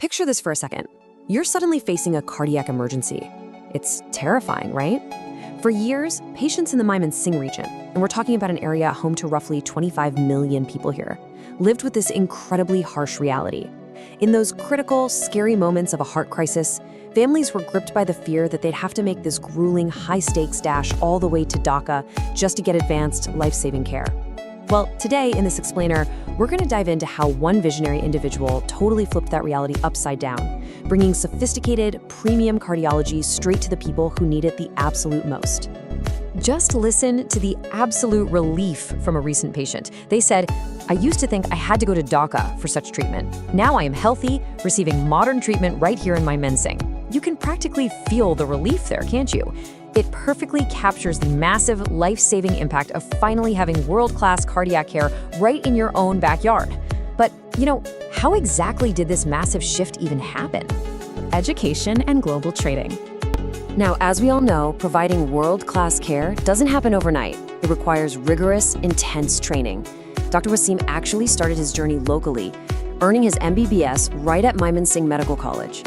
Picture this for a second. You're suddenly facing a cardiac emergency. It's terrifying, right? For years, patients in the Mymensingh region, and we're talking about an area home to roughly 25 million people here, lived with this incredibly harsh reality. In those critical, scary moments of a heart crisis, families were gripped by the fear that they'd have to make this grueling, high-stakes dash all the way to Dhaka just to get advanced, life-saving care. Well, today in this explainer, we're going to dive into how one visionary individual totally flipped that reality upside down, bringing sophisticated, premium cardiology straight to the people who need it the absolute most. Just listen to the absolute relief from a recent patient. They said, "I used to think I had to go to Dhaka for such treatment. Now I am healthy, receiving modern treatment right here in Mymensingh." You can practically feel the relief there, can't you? It perfectly captures the massive, life-saving impact of finally having world-class cardiac care right in your own backyard. But, how exactly did this massive shift even happen? Education and global trading. Now, as we all know, providing world-class care doesn't happen overnight. It requires rigorous, intense training. Dr. Wasim actually started his journey locally, earning his MBBS right at Mymensingh Medical College.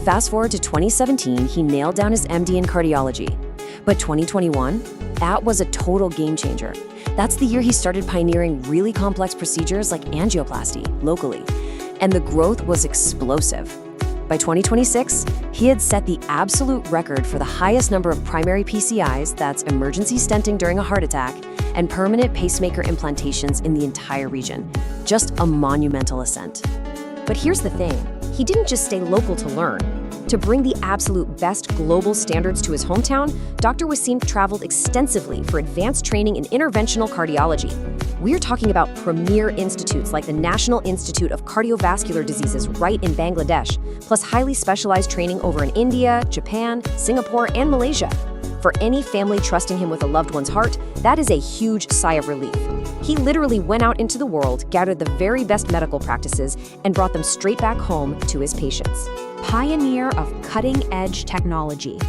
Fast forward to 2017, he nailed down his MD in cardiology. But 2021, that was a total game changer. That's the year he started pioneering really complex procedures like angioplasty locally. And the growth was explosive. By 2026, he had set the absolute record for the highest number of primary PCIs, that's emergency stenting during a heart attack, and permanent pacemaker implantations in the entire region. Just a monumental ascent. But here's the thing. He didn't just stay local to learn. To bring the absolute best global standards to his hometown, Dr. Wasim traveled extensively for advanced training in interventional cardiology. We're talking about premier institutes like the National Institute of Cardiovascular Diseases right in Bangladesh, plus highly specialized training over in India, Japan, Singapore, and Malaysia. For any family trusting him with a loved one's heart, that is a huge sigh of relief. He literally went out into the world, gathered the very best medical practices, and brought them straight back home to his patients. Pioneer of cutting-edge technology.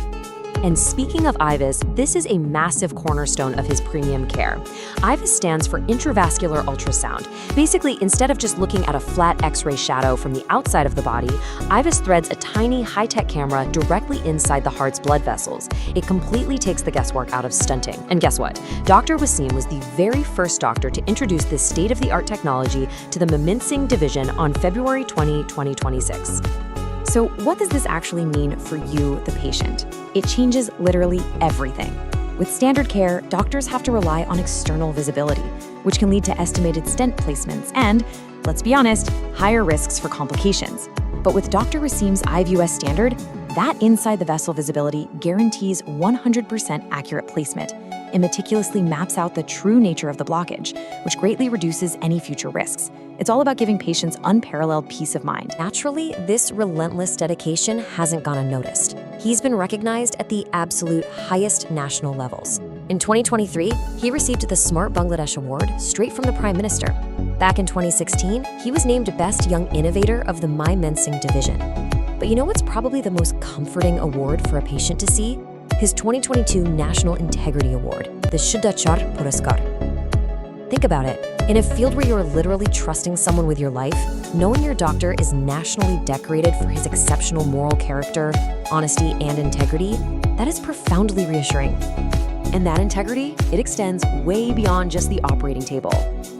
And speaking of IVUS, this is a massive cornerstone of his premium care. IVUS stands for intravascular ultrasound. Basically, instead of just looking at a flat X-ray shadow from the outside of the body, IVUS threads a tiny, high-tech camera directly inside the heart's blood vessels. It completely takes the guesswork out of stenting. And guess what? Dr. Wasim was the very first doctor to introduce this state-of-the-art technology to the Mymensingh division on February 20, 2026. So what does this actually mean for you, the patient? It changes literally everything. With standard care, doctors have to rely on external visibility, which can lead to estimated stent placements and, let's be honest, higher risks for complications. But with Dr. Wasim's IVUS standard, that inside the vessel visibility guarantees 100% accurate placement. It meticulously maps out the true nature of the blockage, which greatly reduces any future risks. It's all about giving patients unparalleled peace of mind. Naturally, this relentless dedication hasn't gone unnoticed. He's been recognized at the absolute highest national levels. In 2023, he received the Smart Bangladesh Award straight from the Prime Minister. Back in 2016, he was named Best Young Innovator of the Mymensingh Division. But you know what's probably the most comforting award for a patient to see? His 2022 National Integrity Award, the ৎসকর Puraskar. Think about it. In a field where you're literally trusting someone with your life, knowing your doctor is nationally decorated for his exceptional moral character, honesty, and integrity, that is profoundly reassuring. And that integrity, it extends way beyond just the operating table.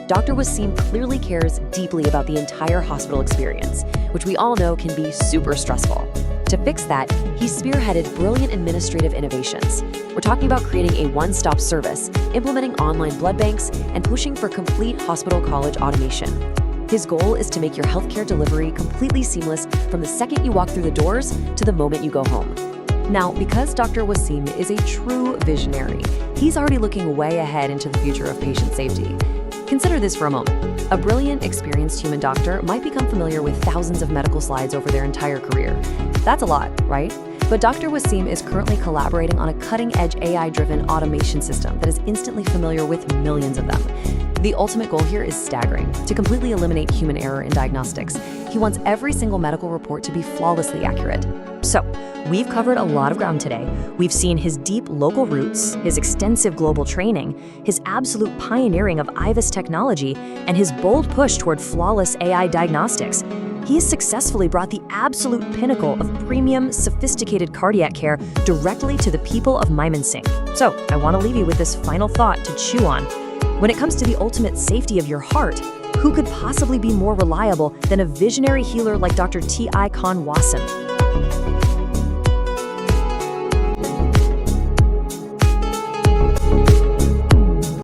Dr. Wasim clearly cares deeply about the entire hospital experience, which we all know can be super stressful. To fix that, he spearheaded brilliant administrative innovations. We're talking about creating a one-stop service, implementing online blood banks, and pushing for complete hospital college automation. His goal is to make your healthcare delivery completely seamless from the second you walk through the doors to the moment you go home. Now, because Dr. Wasim is a true visionary, he's already looking way ahead into the future of patient safety. Consider this for a moment. A brilliant, experienced human doctor might become familiar with thousands of medical slides over their entire career. That's a lot, right? But Dr. Wasim is currently collaborating on a cutting-edge AI-driven automation system that is instantly familiar with millions of them. The ultimate goal here is staggering, to completely eliminate human error in diagnostics. He wants every single medical report to be flawlessly accurate. So, we've covered a lot of ground today. We've seen his deep local roots, his extensive global training, his absolute pioneering of IVUS technology, and his bold push toward flawless AI diagnostics. he has successfully brought the absolute pinnacle of premium, sophisticated cardiac care directly to the people of Mymensingh. So, I want to leave you with this final thought to chew on. When it comes to the ultimate safety of your heart, who could possibly be more reliable than a visionary healer like Dr. T.I. Khan Wasem?